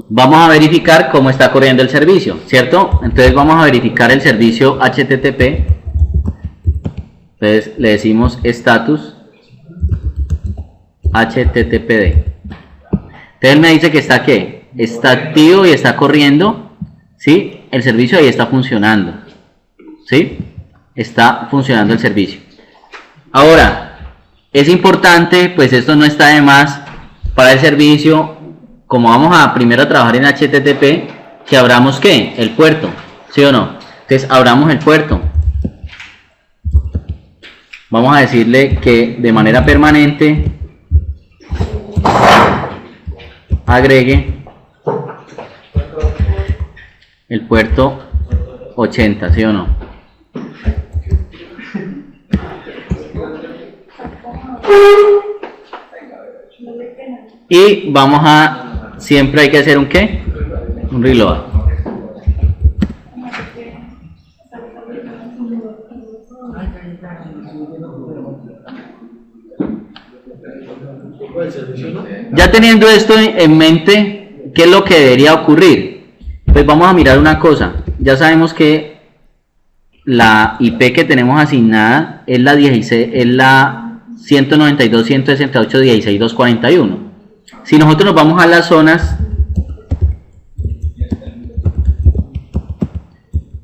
vamos a verificar cómo está corriendo el servicio, ¿cierto? Entonces vamos a verificar el servicio HTTP. Entonces le decimos status HTTPD. Entonces me dice que está ¿qué? Está activo y está corriendo, ¿sí? El servicio ahí está funcionando, ¿sí? Está funcionando el servicio. Ahora, es importante, pues esto no está de más para el servicio, como vamos a primero a trabajar en HTTP, que abramos ¿qué? El puerto, ¿sí o no? Entonces abramos el puerto. Vamos a decirle que de manera permanente agregue el puerto 80, ¿sí o no? Y vamos a, siempre hay que hacer un ¿qué? Un reload. Ya teniendo esto en mente, ¿qué es lo que debería ocurrir? Pues vamos a mirar una cosa. Ya sabemos que la IP que tenemos asignada es la 192.168.16.241. Si nosotros nos vamos a las zonas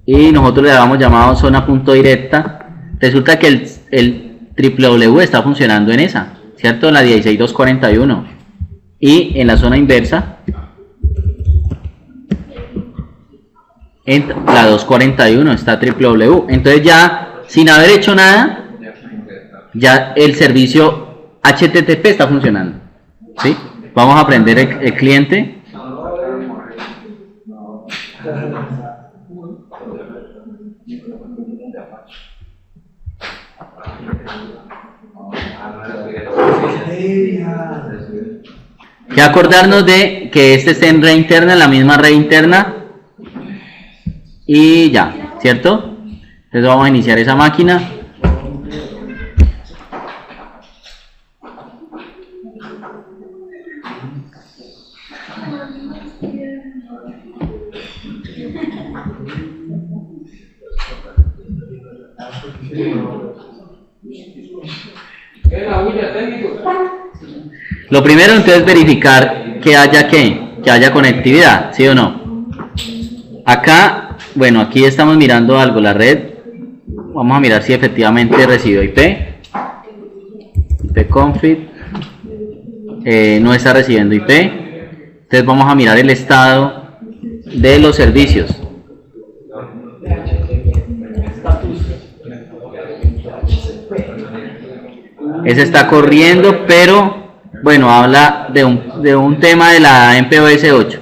y nosotros le damos llamado zona punto directa, resulta que el www está funcionando en esa, ¿cierto? En la 16.241, y en la zona inversa en la 241 está www. Entonces ya sin haber hecho nada, ya el servicio HTTP está funcionando, ¿sí? Vamos a aprender el cliente. Que acordarnos de que este esté en red interna, en la misma red interna, y ya, ¿cierto? Entonces vamos a iniciar esa máquina. Lo primero entonces verificar que haya conectividad, ¿sí o no? Acá, bueno, aquí estamos mirando algo, la red. Vamos a mirar si efectivamente recibió IP. IP-config. No está recibiendo IP. Entonces vamos a mirar el estado de los servicios. Ese está corriendo, pero bueno, habla de un tema de la MPOS 8,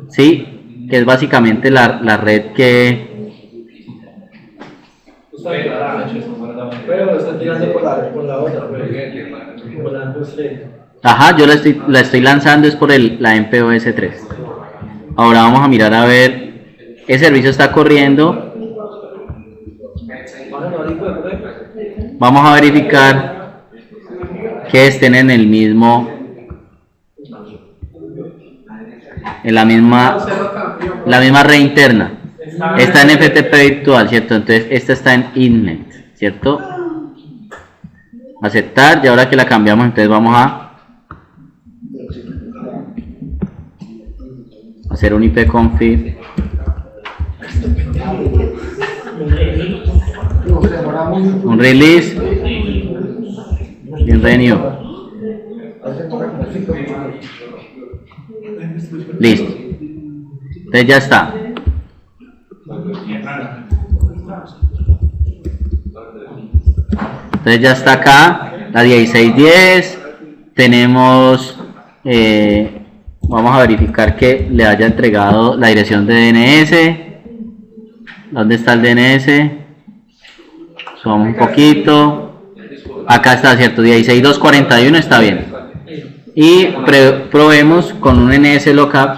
¿sí? Que es básicamente la red que... Pero está tirando por la otra, Ajá, yo la estoy lanzando es por la MPOS 3. Ahora vamos a mirar a ver, el servicio está corriendo. Vamos a verificar que estén en el mismo, en la misma red interna. Está en FTP virtual, ¿cierto? Entonces esta está en Innet, ¿cierto? Aceptar, y ahora que la cambiamos, entonces vamos a hacer un ipconfig un release y un renew. Listo. Entonces ya está. Entonces ya está acá la 1610. Tenemos vamos a verificar que le haya entregado la dirección de DNS. ¿Dónde está el DNS? Subamos un poquito. Acá está, ¿cierto? 16.241 está bien. Y probemos con un NS lookup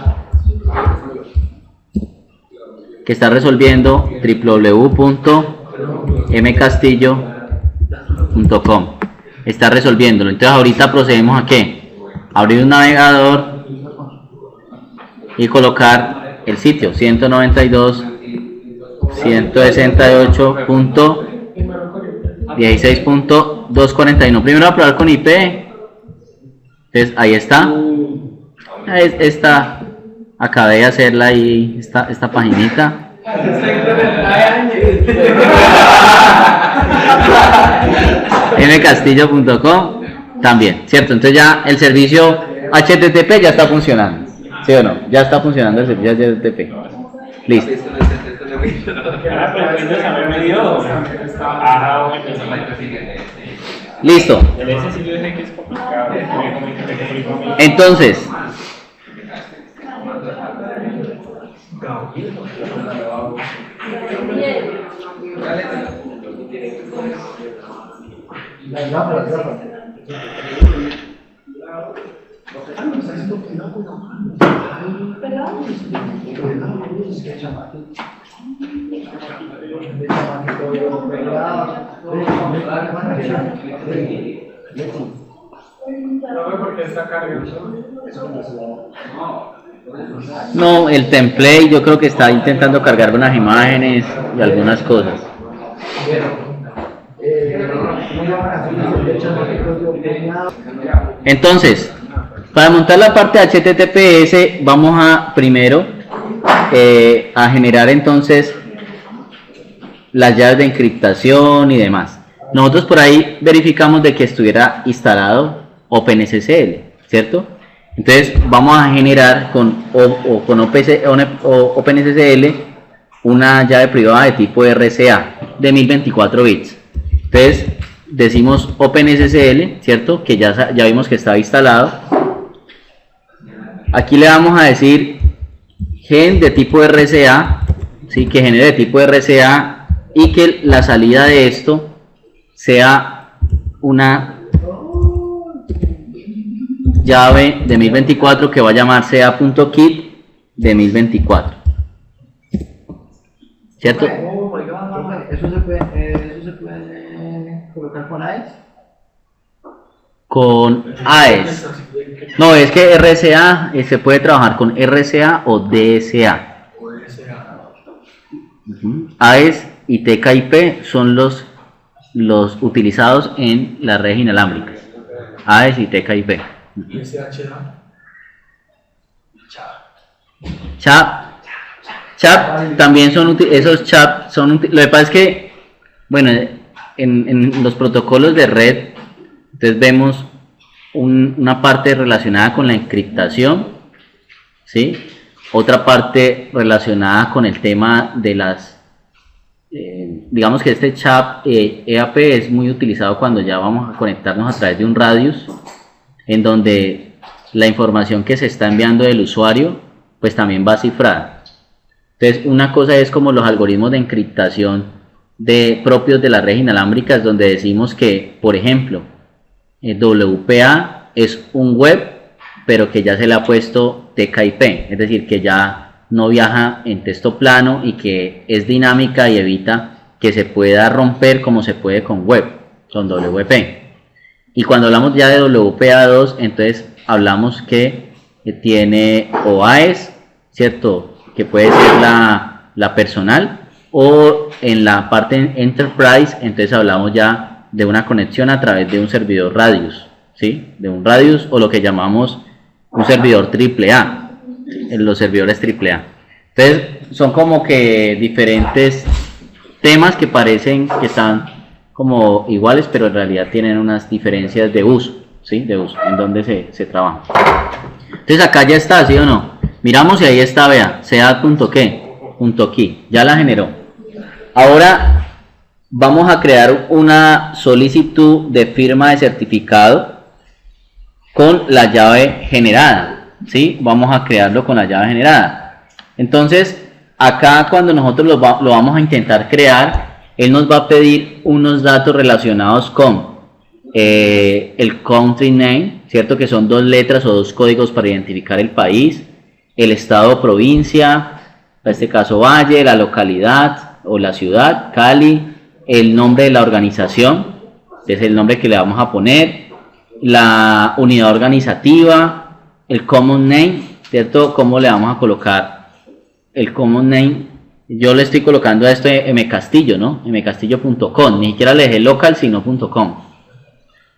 que está resolviendo www.mcastillo.com. Está resolviéndolo. Entonces ahorita procedemos a ¿qué? Abrir un navegador y colocar el sitio 192.168.16.241. Primero a probar con IP. Entonces ahí está. Esta acabé de hacerla ahí, esta paginita. mcastillo.com también, ¿cierto? Entonces ya el servicio HTTP ya está funcionando, ¿sí o no? Ya está funcionando el servicio HTTP. Listo. Listo. Entonces, no, el template yo creo que está intentando cargar unas imágenes y algunas cosas. Entonces, para montar la parte de HTTPS vamos a primero a generar entonces las llaves de encriptación y demás. Nosotros por ahí verificamos de que estuviera instalado OpenSSL, ¿cierto? Entonces vamos a generar con OpenSSL una llave privada de tipo RSA de 1024 bits. Entonces decimos OpenSSL, ¿cierto? Que ya vimos que estaba instalado. Aquí le vamos a decir gen de tipo RSA, ¿sí? Que genere de tipo RSA y que la salida de esto sea una llave de 1024 que va a llamarse a.kit de 1024, ¿cierto? ¿Eso se puede colocar con AES? Con AES. No, es que RSA se puede trabajar con RSA o DSA. AES y TKIP son los utilizados en las redes inalámbricas. AES y TKIP. Chat también son esos chat son lo que pasa es que bueno, en los protocolos de red entonces vemos una parte relacionada con la encriptación, ¿sí? Otra parte relacionada con el tema de las digamos que este chat EAP es muy utilizado cuando ya vamos a conectarnos a través de un radius, en donde la información que se está enviando del usuario pues también va cifrada. Entonces una cosa es como los algoritmos de encriptación propios de las redes inalámbricas, donde decimos que, por ejemplo, WPA es un web pero que ya se le ha puesto TKIP, es decir, que ya no viaja en texto plano y que es dinámica y evita que se pueda romper como se puede con web, con WP. Y cuando hablamos ya de WPA2, entonces hablamos que tiene OAES, ¿cierto? Que puede ser la personal, o en la parte Enterprise, entonces hablamos ya de una conexión a través de un servidor Radius, ¿sí? De un Radius o lo que llamamos un servidor AAA, en los servidores AAA. Entonces son como que diferentes temas que parecen que están como iguales, pero en realidad tienen unas diferencias de uso, ¿sí? De uso, en donde se trabaja. Entonces acá ya está, ¿sí o no? Miramos y ahí está, vea, sea.key, ya la generó. Ahora vamos a crear una solicitud de firma de certificado con la llave generada, ¿sí? Vamos a crearlo con la llave generada. Entonces acá cuando nosotros lo vamos a intentar crear, él nos va a pedir unos datos relacionados con el country name, ¿cierto? Que son 2 letras o 2 códigos para identificar el país, el estado o provincia, en este caso Valle, la localidad o la ciudad, Cali, el nombre de la organización, es el nombre que le vamos a poner, la unidad organizativa, el common name, ¿cierto? ¿Cómo le vamos a colocar el common name? Yo le estoy colocando a esto mcastillo, ¿no? mcastillo.com, ni siquiera le dejé local, sino .com.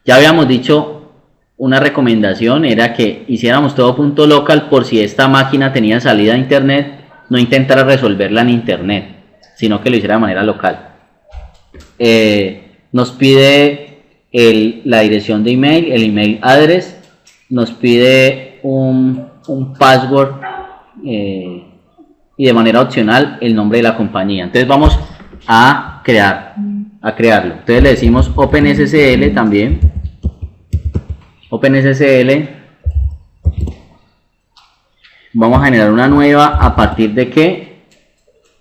Ya habíamos dicho, una recomendación era que hiciéramos todo .local por si esta máquina tenía salida a internet, no intentara resolverla en internet, sino que lo hiciera de manera local. Nos pide la dirección de email, el email address, nos pide un password y de manera opcional el nombre de la compañía. Entonces vamos a crearlo. Entonces le decimos OpenSSL también. OpenSSL. Vamos a generar una nueva a partir de ¿qué?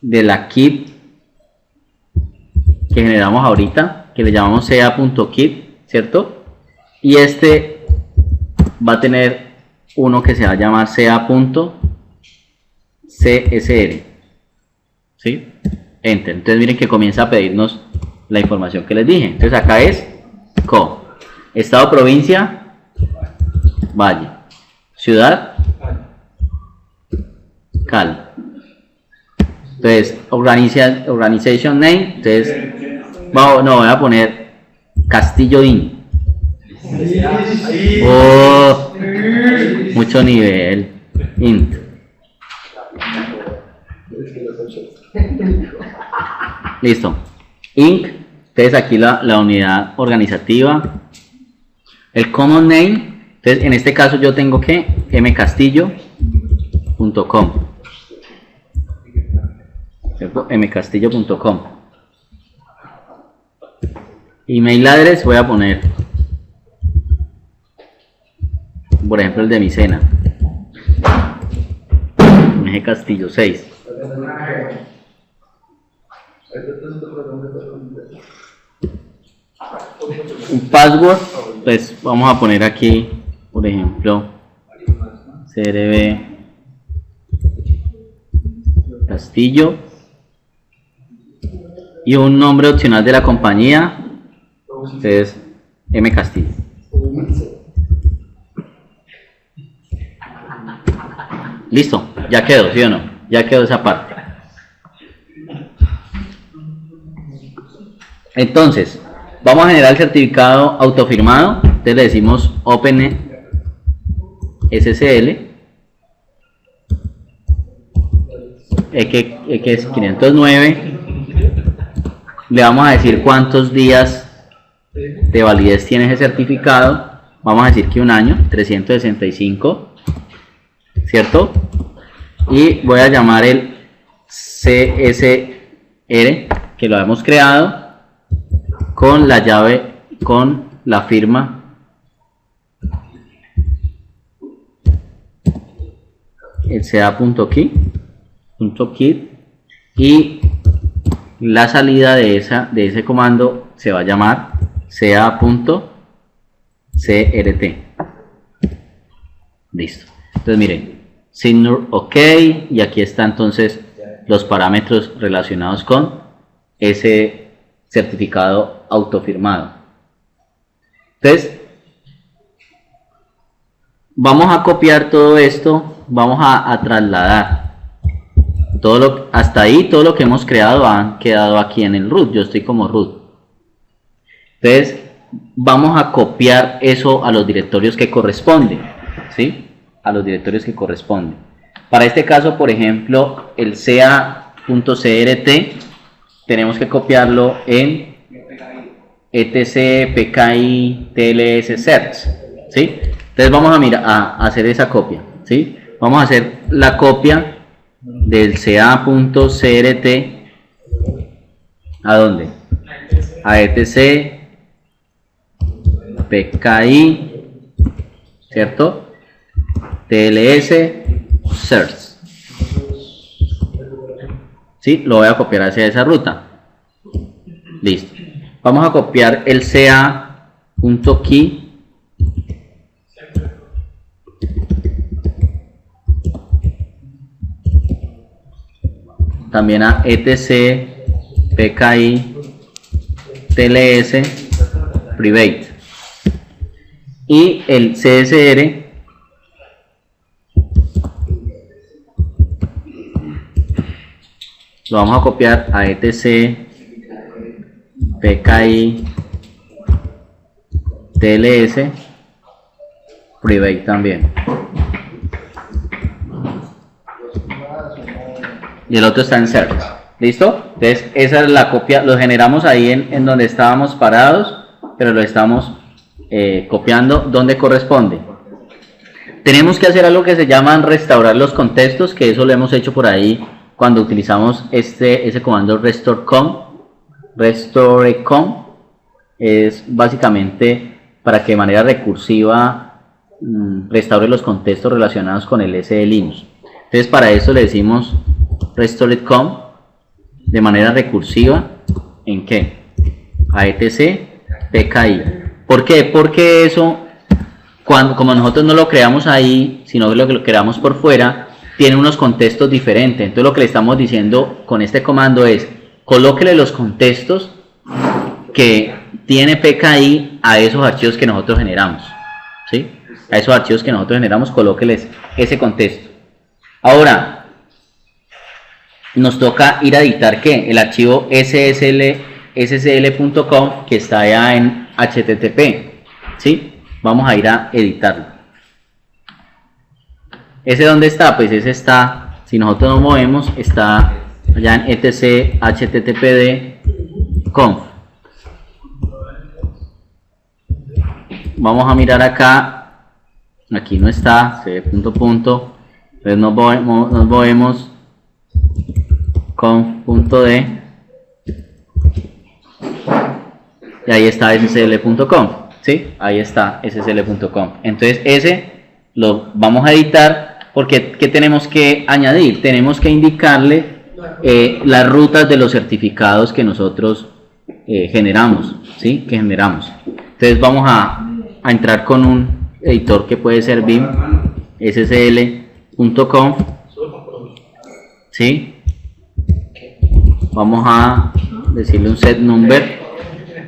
De la kit que generamos ahorita, que le llamamos ca.kit, ¿cierto? Y este va a tener uno que se va a llamar ca.csr, ¿sí? Enter. Entonces miren que comienza a pedirnos la información que les dije. Entonces acá es co, estado, provincia, valle, ciudad, Cal. Entonces organization name, entonces voy a poner Castillo IN. Oh, mucho nivel. Int. Listo. Inc. Entonces aquí la unidad organizativa. El common name. Entonces en este caso yo tengo que mcastillo.com. mcastillo.com. Email address voy a poner, por ejemplo, el de mi cena. mcastillo 6. Un password, pues vamos a poner aquí, por ejemplo, CRB Castillo y un nombre opcional de la compañía. Entonces mcastillo. Listo, ya quedó, ¿sí o no? Ya quedó esa parte. Entonces vamos a generar el certificado autofirmado. Entonces le decimos OpenSSL, que es 509. Le vamos a decir cuántos días de validez tiene ese certificado. Vamos a decir que un año, 365, ¿cierto? Y voy a llamar el CSR, que lo hemos creado, con la llave, con la firma, el ca.kit, y la salida de ese comando se va a llamar ca.crt. Listo. Entonces miren, Signor OK, y aquí están entonces los parámetros relacionados con ese certificado autofirmado. Entonces vamos a copiar todo esto, vamos a trasladar todo hasta ahí, todo lo que hemos creado han quedado aquí en el root. Yo estoy como root. Entonces vamos a copiar eso a los directorios que corresponden, ¿sí? A los directorios que corresponden. Para este caso, por ejemplo, el ca.crt tenemos que copiarlo en etc pki tls search, ¿sí? Entonces vamos a hacer esa copia, ¿sí? Vamos a hacer la copia del ca.crt ¿a dónde? A etc pki, ¿cierto? tls search, ¿sí? Lo voy a copiar hacia esa ruta. Listo. Vamos a copiar el ca.key también a etc pki tls private, y el csr lo vamos a copiar a etc PKI TLS private también. Y el otro está en search. ¿Listo? Entonces esa es la copia, lo generamos ahí en donde estábamos parados, pero lo estamos copiando donde corresponde. Tenemos que hacer algo que se llama restaurar los contextos, que eso lo hemos hecho por ahí cuando utilizamos ese comando restorecom. Es básicamente para que de manera recursiva restaure los contextos relacionados con el S de Linux. Entonces para eso le decimos restorecom de manera recursiva. ¿En qué? A etc PKI. ¿Por qué? Porque eso, como nosotros no lo creamos ahí, sino que lo creamos por fuera, tiene unos contextos diferentes. Entonces lo que le estamos diciendo con este comando es: colóquele los contextos que tiene PKI a esos archivos que nosotros generamos, ¿sí? A esos archivos que nosotros generamos, colóqueles ese contexto. Ahora nos toca ir a editar ¿qué? El archivo ssl.com que está allá en HTTP, ¿sí? Vamos a ir a editarlo. ¿Ese dónde está? Pues ese está, si nosotros nos movemos, está allá en etc httpd conf. Vamos a mirar acá, aquí no está, se ve punto, entonces nos movemos conf.d y ahí está ssl.com, ¿sí? Ahí está ssl.com. Entonces ese lo vamos a editar porque ¿qué tenemos que añadir? Tenemos que indicarle las rutas de los certificados que nosotros generamos, ¿sí? Que generamos. Entonces vamos a entrar con un editor que puede ser vim ssl.com, ¿sí? Vamos a decirle un set number,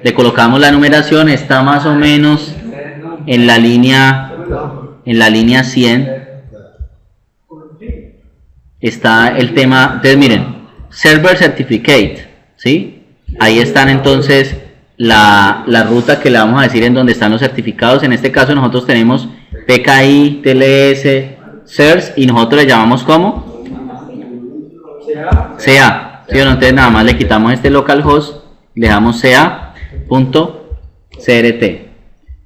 le colocamos la numeración, está más o menos en la línea 100. Está el tema, entonces miren, server certificate, ¿sí? Ahí están entonces la ruta que le vamos a decir en donde están los certificados. En este caso nosotros tenemos PKI, TLS, search y nosotros le llamamos ¿cómo? CA. ¿Sí o no? Entonces nada más le quitamos este localhost, le damos ca.crt.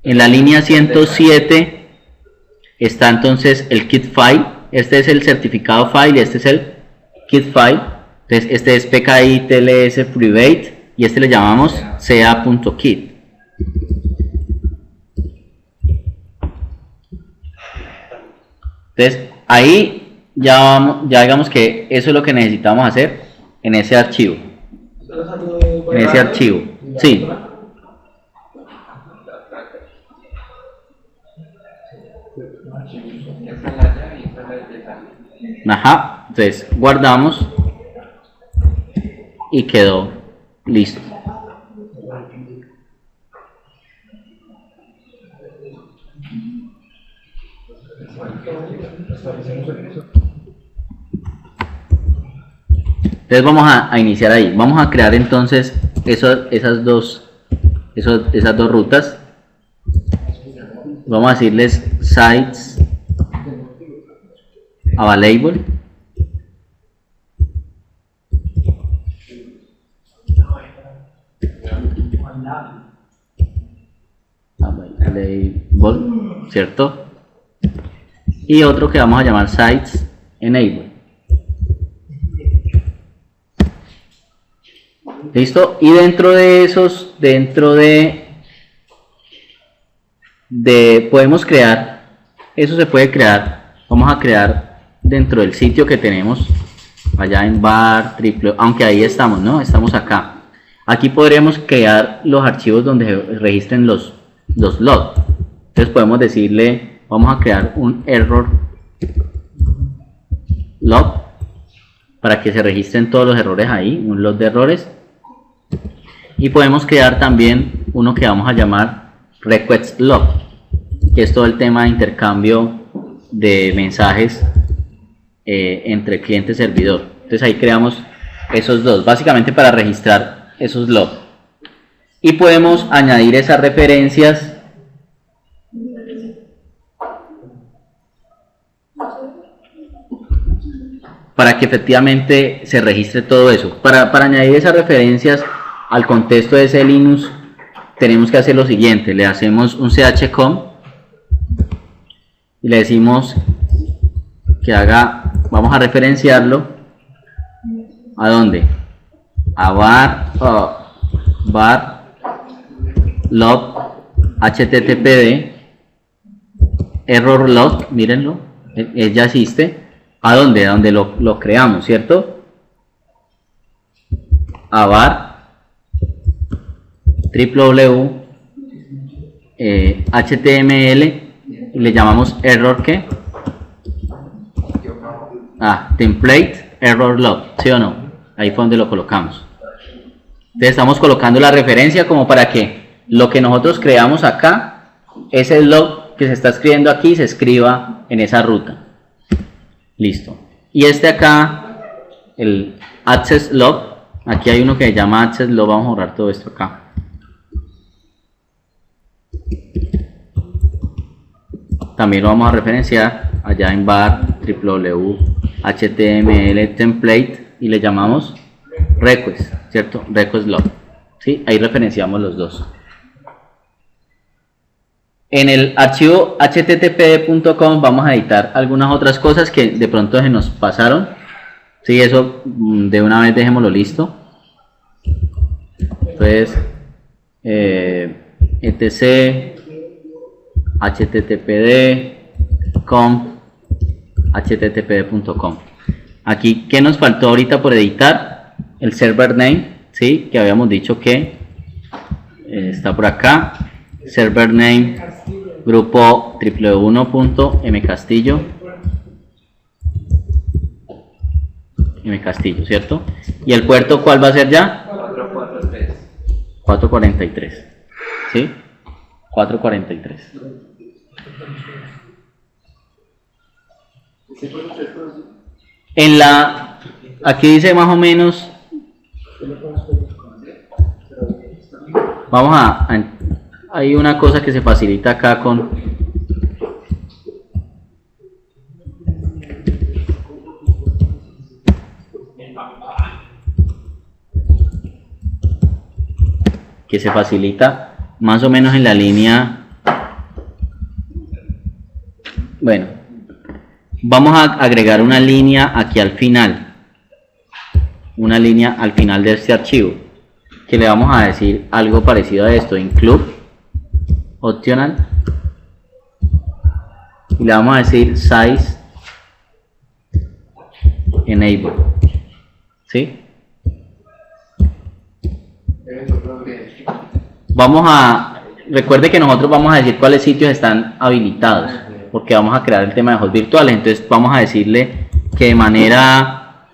En la línea 107 está entonces el kit file. Este es el certificado file y este es el kit file. Entonces este es PKI TLS private y este le llamamos ca.kit. Entonces ahí ya digamos que eso es lo que necesitamos hacer en ese archivo. En ese archivo, sí. Ajá, entonces guardamos y quedó listo. Entonces vamos a iniciar ahí. Vamos a crear entonces esas dos rutas. Vamos a decirles sites available. Available, ¿cierto? Y otro que vamos a llamar sites enable. ¿Listo? Y dentro de esos, podemos crear, eso se puede crear, vamos a crear dentro del sitio que tenemos, allá en bar, triple, aunque ahí estamos, ¿no? Estamos acá. Aquí podríamos crear los archivos donde se registren los logs. Entonces podemos decirle, vamos a crear un error log, para que se registren todos los errores ahí, un log de errores. Y podemos crear también uno que vamos a llamar request log, que es todo el tema de intercambio de mensajes entre cliente y servidor. Entonces ahí creamos esos dos, básicamente para registrar esos logs. Y podemos añadir esas referencias para que efectivamente se registre todo eso. Para añadir esas referencias al contexto de ese Linux, tenemos que hacer lo siguiente. Le hacemos un chcom y le decimos que haga, vamos a referenciarlo, ¿a dónde? A var log httpd error log, mírenlo, ya existe. ¿A dónde? A donde lo creamos, ¿cierto? A var www html y le llamamos error ¿qué? Template error log, ¿sí o no? Ahí fue donde lo colocamos. Entonces estamos colocando la referencia como para que lo que nosotros creamos acá, ese log que se está escribiendo aquí, se escriba en esa ruta. Listo. Y este acá, el access log, aquí hay uno que se llama access log, vamos a borrar todo esto acá. También lo vamos a referenciar allá en var www html template y le llamamos request, ¿cierto? Request log. ¿Sí? Ahí referenciamos los dos. En el archivo httpd.com vamos a editar algunas otras cosas que de pronto se nos pasaron. Sí, eso de una vez dejémoslo listo. Entonces, etc httpd.com httpd.com. Aquí, ¿qué nos faltó ahorita por editar? El server name, ¿sí? Que habíamos dicho que está por acá. Server name grupo www.mcastillo, ¿cierto? Y el puerto, ¿cuál va a ser ya? 443, ¿sí? 443. En la, aquí dice más o menos, vamos hay una cosa que se facilita acá con que se facilita más o menos en la línea. Bueno, vamos a agregar una línea aquí al final, una línea al final de este archivo, que le vamos a decir algo parecido a esto: include optional, y le vamos a decir size enable, ¿sí? Recuerde que nosotros vamos a decir cuáles sitios están habilitados, porque vamos a crear el tema de hosts virtuales. Entonces vamos a decirle que de manera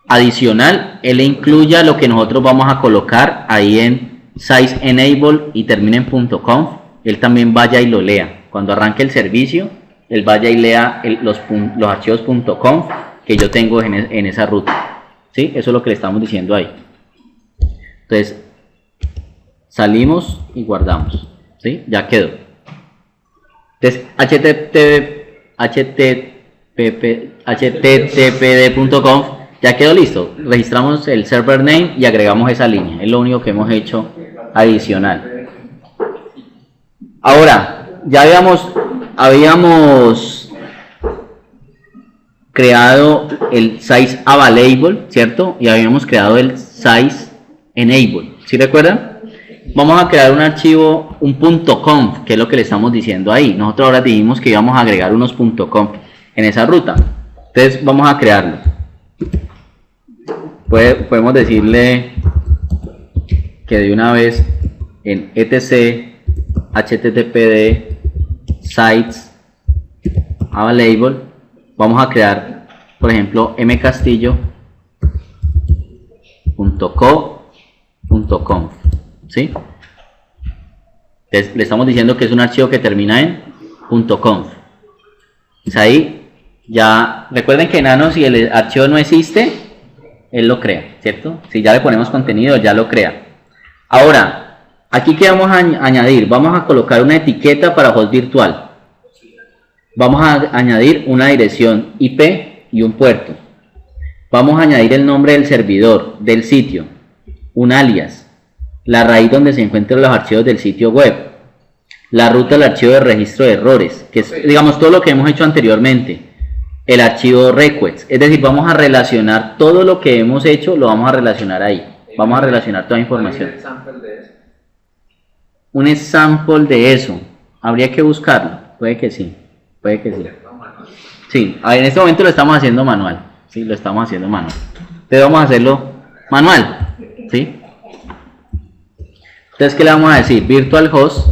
adicional él le incluya lo que nosotros vamos a colocar ahí en size enable y termine en .conf. Él también vaya y lo lea. Cuando arranque el servicio, él vaya y lea los archivos .conf que yo tengo en esa ruta. ¿Sí? Eso es lo que le estamos diciendo ahí. Entonces, salimos y guardamos. ¿Sí? Ya quedó. Entonces, httpd.conf ya quedó listo. Registramos el server name y agregamos esa línea. Es lo único que hemos hecho adicional. Ahora, ya habíamos creado el size available, ¿cierto? Y habíamos creado el size enable. ¿Sí recuerdan? Vamos a crear un archivo, un .conf, que es lo que le estamos diciendo ahí. Nosotros ahora dijimos que íbamos a agregar unos .conf en esa ruta. Entonces vamos a crearlo. Podemos decirle que de una vez en etc httpd sites available vamos a crear, por ejemplo, mcastillo.co.conf, ¿sí? Le estamos diciendo que es un archivo que termina en .conf. Pues ahí ya recuerden que nano, si el archivo no existe, él lo crea, ¿cierto? Si ya le ponemos contenido, ya lo crea. Ahora, aquí ¿qué vamos a añadir? Vamos a colocar una etiqueta para host virtual. Vamos a añadir una dirección IP y un puerto. Vamos a añadir el nombre del servidor, del sitio, un alias, la raíz donde se encuentran los archivos del sitio web, la ruta del archivo de registro de errores, que es, digamos, todo lo que hemos hecho anteriormente, el archivo requests, es decir, vamos a relacionar todo lo que hemos hecho, lo vamos a relacionar ahí, vamos a relacionar toda información. Un example de eso, habría que buscarlo, puede que sí, puede que sí. Sí, en este momento lo estamos haciendo manual. Sí, lo estamos haciendo manual. Entonces vamos a hacerlo manual. ¿Sí? Entonces, ¿qué le vamos a decir? Virtual host.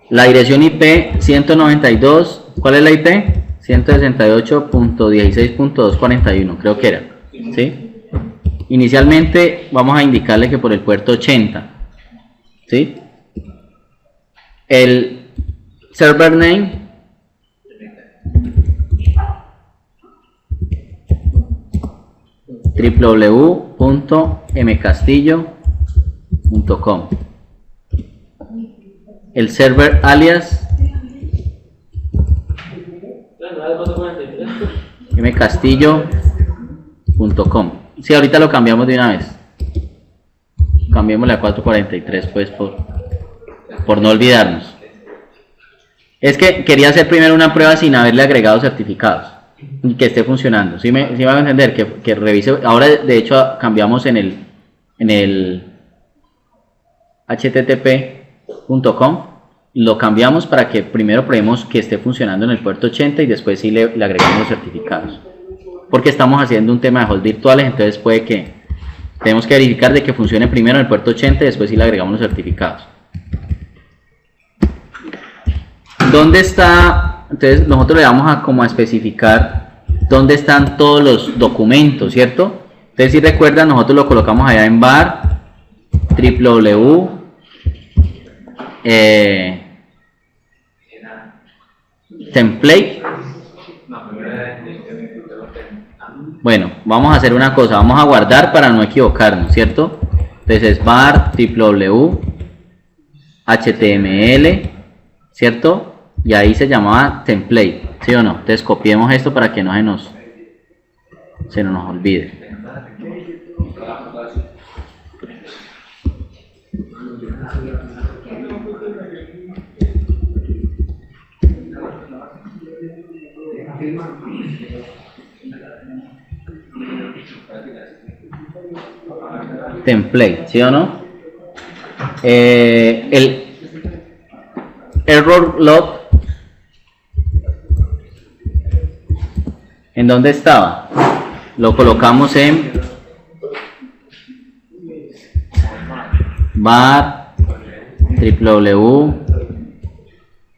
La dirección IP 192. ¿Cuál es la IP? 168.16.241. Creo que era. ¿Sí? Inicialmente vamos a indicarle que por el puerto 80. ¿Sí? El server name www.mcastillo.com. El server alias mcastillo.com. Sí, ahorita lo cambiamos de una vez. Cambiémosle a 443 pues por no olvidarnos. Es que quería hacer primero una prueba sin haberle agregado certificados y que esté funcionando. ¿Sí me van a entender? Que revise. Ahora de hecho cambiamos en el http.com, lo cambiamos para que primero probemos que esté funcionando en el puerto 80 y después sí le agregamos los certificados. Porque estamos haciendo un tema de host virtuales, entonces puede que tenemos que verificar de que funcione primero en el puerto 80 y después sí le agregamos los certificados. ¿Dónde está? Entonces nosotros le vamos a como a especificar dónde están todos los documentos, ¿cierto? Entonces si recuerdan, nosotros lo colocamos allá en var www template. Bueno, vamos a hacer una cosa, vamos a guardar para no equivocarnos, ¿cierto? Entonces es var www html, ¿cierto? Y ahí se llamaba template, ¿sí o no? Entonces copiemos esto para que no se nos olvide. Template, ¿sí o no? El error log, ¿en dónde estaba? Lo colocamos en var www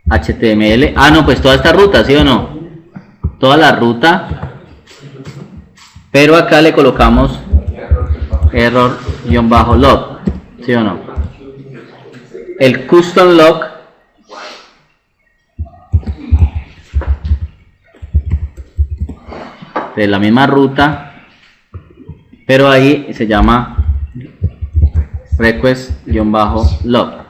html. Ah, no, pues toda esta ruta, ¿sí o no? Toda la ruta, pero acá le colocamos error-log, ¿sí o no? El custom log de la misma ruta, pero ahí se llama request-log.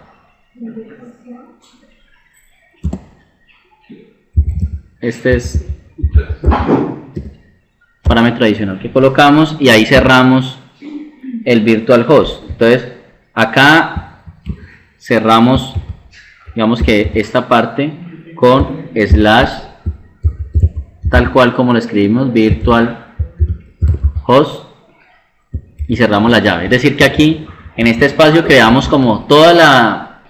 Este es parámetro adicional que colocamos y ahí cerramos el virtual host. Entonces acá cerramos, digamos que esta parte con slash, tal cual como lo escribimos, virtual host, y cerramos la llave. Es decir que aquí en este espacio creamos como toda la...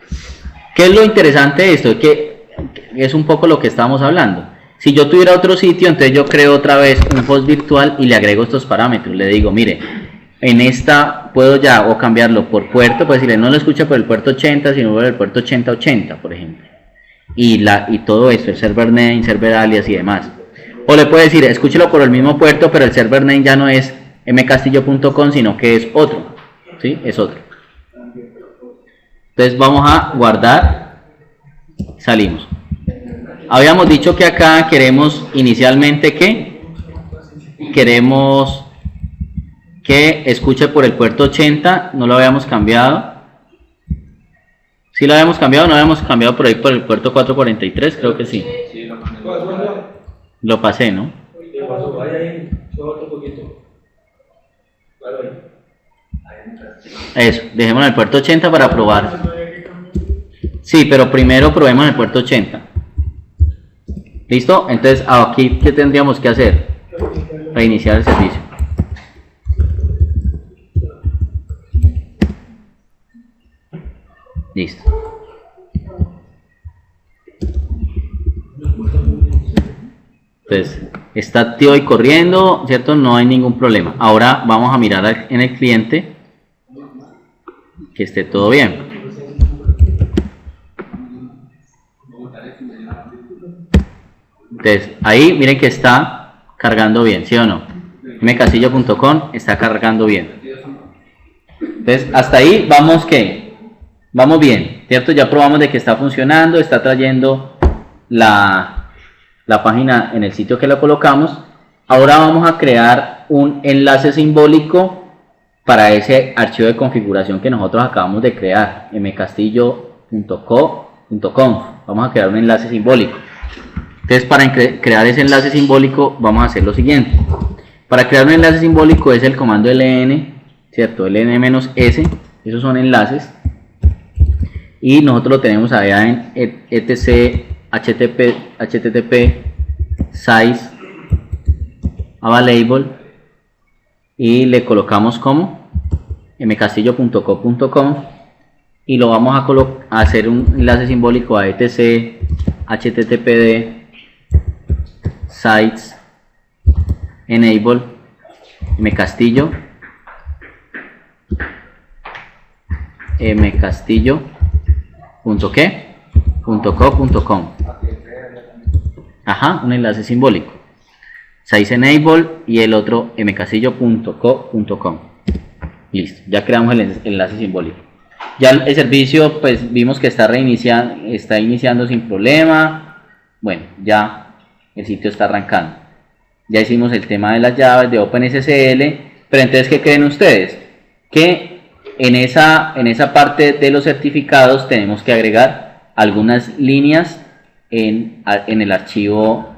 ¿Qué es lo interesante de esto? Que es un poco lo que estábamos hablando. Si yo tuviera otro sitio, entonces yo creo otra vez un host virtual y le agrego estos parámetros. Le digo, mire, en esta puedo ya o cambiarlo por puerto, pues decirle no lo escucha por el puerto 80, sino por el puerto 8080, por ejemplo. Y todo esto, el server name, server alias y demás. O le puede decir, escúchelo por el mismo puerto, pero el server name ya no es mcastillo.com, sino que es otro. ¿Sí? Es otro. Entonces vamos a guardar, salimos. Habíamos dicho que acá queremos inicialmente que queremos que escuche por el puerto 80, no lo habíamos cambiado. ¿Sí lo habíamos cambiado? ¿No habíamos cambiado por ahí por el puerto 443? Creo que sí. Sí, Lo pasé, ¿no? ¿Qué pasó? Ahí, otro poquito. Eso, dejemos en el puerto 80 para probar. Sí, pero primero probemos en el puerto 80. ¿Listo? Entonces, aquí, ¿qué tendríamos que hacer? Reiniciar el servicio. Listo. Entonces, está activo y corriendo, ¿cierto? No hay ningún problema. Ahora vamos a mirar en el cliente que esté todo bien. Entonces, ahí miren que está cargando bien, ¿sí o no? mcasillo.com está cargando bien. Entonces, hasta ahí vamos que vamos bien, ¿cierto? Ya probamos de que está funcionando, está trayendo la página en el sitio que la colocamos. Ahora vamos a crear un enlace simbólico para ese archivo de configuración que nosotros acabamos de crear, mcastillo.co.conf. Vamos a crear un enlace simbólico. Entonces, para crear ese enlace simbólico vamos a hacer lo siguiente. Para crear un enlace simbólico es el comando ln, ¿cierto? ln-s, esos son enlaces. Y nosotros lo tenemos allá en etc http size available y le colocamos como mcastillo.co.conf y lo vamos a hacer un enlace simbólico a etc httpd sites enable mcastillo .co.com. Ajá, un enlace simbólico. Size enable y el otro mcastillo.co.com. Listo, ya creamos el enlace simbólico. Ya el servicio, pues vimos que está iniciando sin problema. Bueno, ya el sitio está arrancando. Ya hicimos el tema de las llaves de OpenSSL, pero entonces, ¿qué creen ustedes? Que en esa parte de los certificados tenemos que agregar algunas líneas en el archivo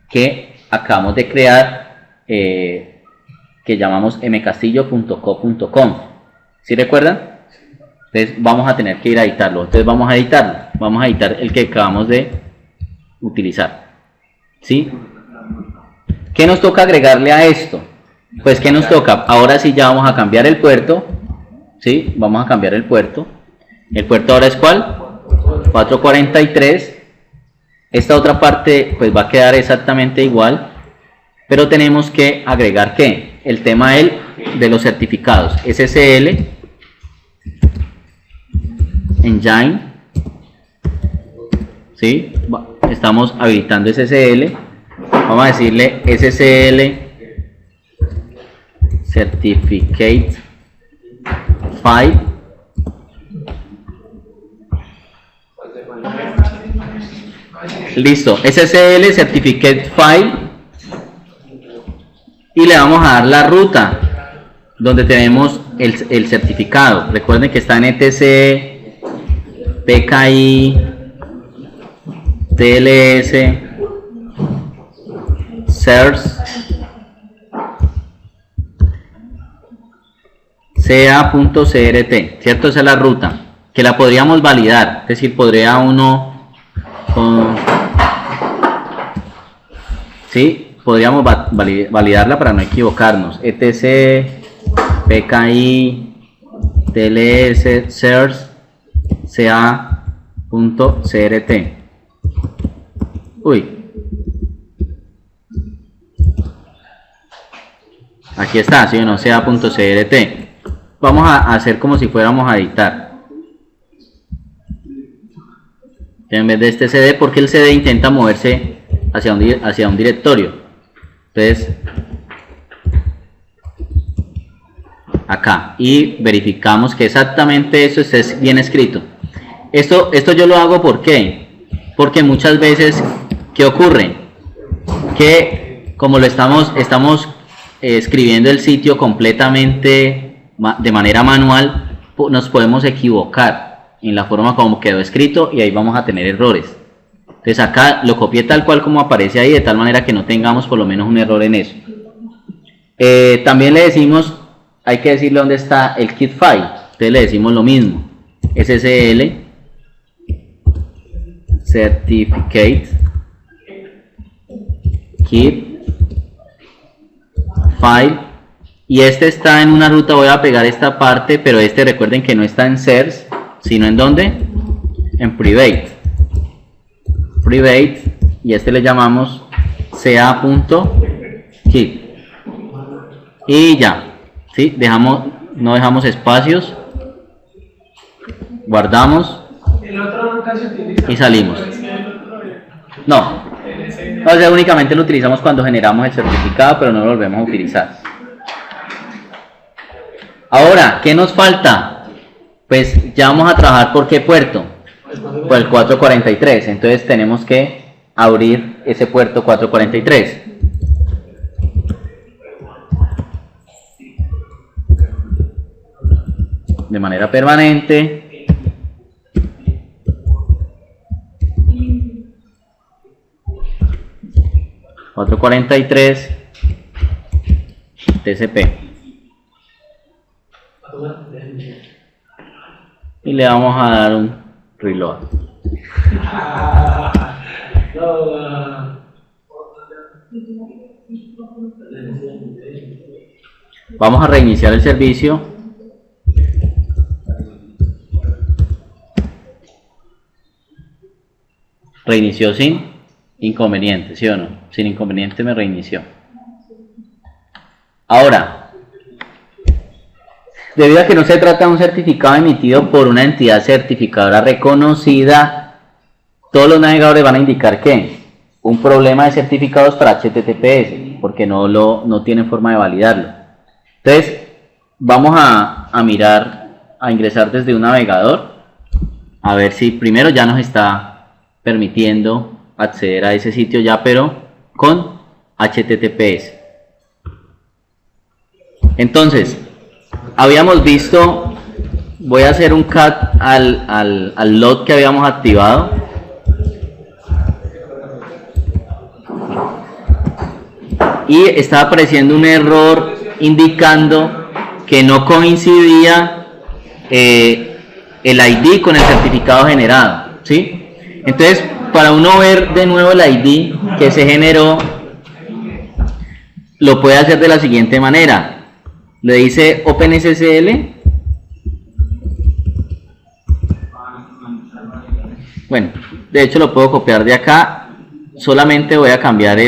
que acabamos de crear, que llamamos mcastillo.co.conf. ¿Sí recuerdan? Entonces vamos a tener que ir a editarlo. Entonces vamos a editarlo. Vamos a editar el que acabamos de utilizar. ¿Sí? ¿Qué nos toca agregarle a esto? Pues ¿qué nos toca? Ahora sí ya vamos a cambiar el puerto. ¿Sí? Vamos a cambiar el puerto. ¿El puerto ahora es cuál? 443. Esta otra parte pues va a quedar exactamente igual, pero tenemos que agregar ¿qué? El tema de los certificados SSL Engine, ¿sí? Estamos habilitando SSL, vamos a decirle SSL Certificate File. Listo, SSL Certificate File y le vamos a dar la ruta donde tenemos el certificado. Recuerden que está en etc PKI TLS CERS CA.crt, ¿cierto? Esa es la ruta que la podríamos validar, es decir, podría uno ¿sí? Podríamos validarla para no equivocarnos. etc PKI TLS CERS CA.crt. Uy, aquí está, ¿sí o no? CA.crt. Vamos a hacer como si fuéramos a editar en vez de este CD, porque el CD intenta moverse hacia un directorio. Entonces acá y verificamos que exactamente eso esté bien escrito. Esto yo lo hago ¿por qué? Porque muchas veces ¿qué ocurre? Que como lo estamos escribiendo el sitio completamente de manera manual, nos podemos equivocar en la forma como quedó escrito y ahí vamos a tener errores. Entonces acá lo copié tal cual como aparece ahí, de tal manera que no tengamos por lo menos un error en eso. También le decimos, hay que decirle dónde está el kit file. Entonces le decimos lo mismo, SSL certificate kit file, y este está en una ruta. Voy a pegar esta parte, pero recuerden que no está en source, sino en ¿dónde? En private, y le llamamos ca.kit y ya, ¿sí? No dejamos espacios, guardamos y salimos. No, o sea, únicamente lo utilizamos cuando generamos el certificado, pero no lo volvemos a utilizar. Ahora, ¿qué nos falta? Pues ya vamos a trabajar por qué puerto, por el 443. Entonces tenemos que abrir ese puerto 443. De manera permanente. .443 TCP y le vamos a dar un reload. Vamos a reiniciar el servicio. Reinició sin inconveniente, ¿sí o no? Sin inconveniente me reinició. Ahora, debido a que no se trata de un certificado emitido por una entidad certificadora reconocida, todos los navegadores van a indicar que un problema de certificados para HTTPS, porque no tienen forma de validarlo. Entonces, vamos a mirar, a ingresar desde un navegador, a ver si primero ya nos está permitiendo acceder a ese sitio ya, pero con HTTPS. Entonces, habíamos visto, voy a hacer un cat al load que habíamos activado. Y estaba apareciendo un error indicando que no coincidía el ID con el certificado generado, ¿sí? Entonces, para uno ver de nuevo el ID que se generó, lo puede hacer de la siguiente manera. Le dice OpenSSL. Bueno, de hecho lo puedo copiar de acá. Solamente voy a cambiar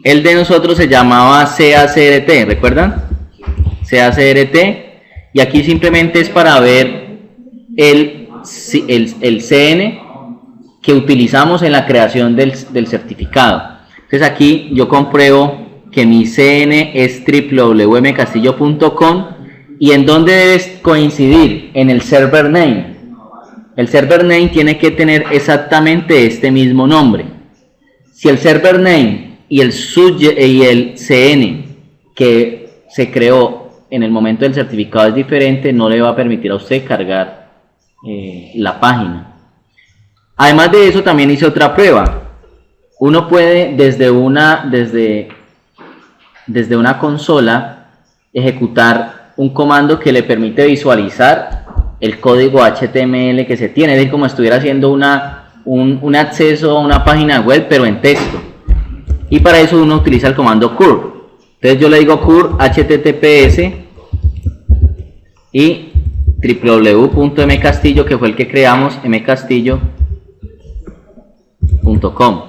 el de nosotros se llamaba CACRT, ¿recuerdan? CACRT, y aquí simplemente es para ver el CN que utilizamos en la creación del certificado. Entonces aquí yo compruebo que mi CN es www.mcastillo.com, y en dónde debe coincidir, en el server name. El server name tiene que tener exactamente este mismo nombre. Si el server name y el CN que se creó en el momento del certificado es diferente, no le va a permitir a usted cargar la página. Además de eso, también hice otra prueba. Uno puede desde una consola ejecutar un comando que le permite visualizar el código HTML que se tiene, es decir, como estuviera haciendo un acceso a una página web, pero en texto. Y para eso uno utiliza el comando curl. Entonces yo le digo curl https y www.mcastillo, que fue el que creamos, mcastillo.com.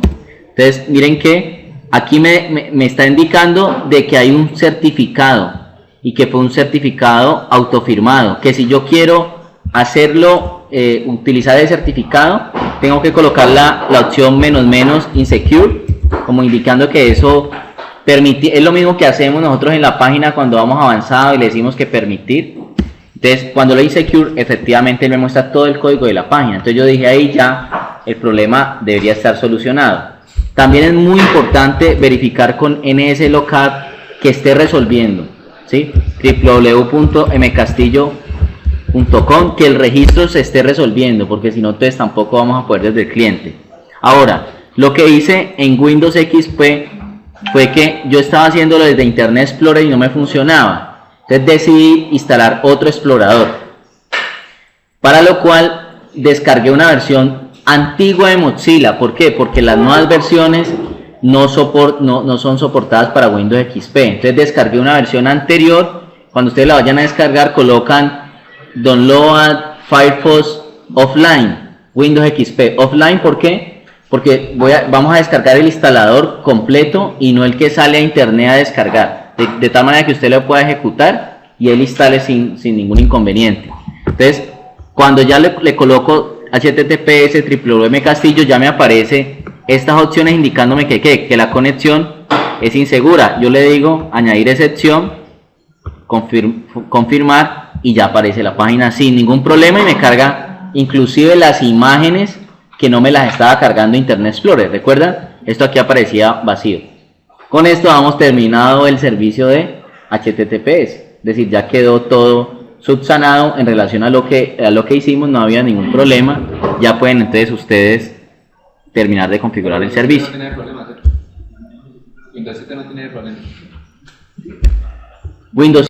Entonces miren que aquí me está indicando de que hay un certificado y que fue un certificado autofirmado, que si yo quiero hacerlo, utilizar el certificado, tengo que colocar la opción -- insecure, como indicando que eso permite. Es lo mismo que hacemos nosotros en la página cuando vamos avanzado y le decimos que permitir. Entonces, cuando le hice Secure, efectivamente él me muestra todo el código de la página. Entonces yo dije, ahí ya el problema debería estar solucionado. También es muy importante verificar con NSLookup que esté resolviendo, ¿sí? www.mcastillo.com, que el registro se esté resolviendo, porque si no, entonces tampoco vamos a poder desde el cliente. Ahora, lo que hice en Windows XP fue que yo estaba haciéndolo desde Internet Explorer y no me funcionaba. Entonces decidí instalar otro explorador, para lo cual descargué una versión antigua de Mozilla. ¿Por qué? Porque las nuevas versiones no son soportadas para Windows XP. Entonces descargué una versión anterior. Cuando ustedes la vayan a descargar, colocan Download Firefox Offline, Windows XP Offline. ¿Por qué? Porque vamos a descargar el instalador completo y no el que sale a internet a descargar, de tal manera que usted lo pueda ejecutar y él instale sin ningún inconveniente. Entonces, cuando ya le coloco https www.mcastillo, ya me aparece estas opciones indicándome que la conexión es insegura. Yo le digo añadir excepción, confirmar, y ya aparece la página sin ningún problema y me carga inclusive las imágenes que no me las estaba cargando Internet Explorer. ¿Recuerdan? Esto aquí aparecía vacío. Con esto hemos terminado el servicio de HTTPS, es decir, ya quedó todo subsanado en relación a lo que hicimos, no había ningún problema. Ya pueden entonces ustedes terminar de configurar el servicio. Windows 7 no tiene problema. Windows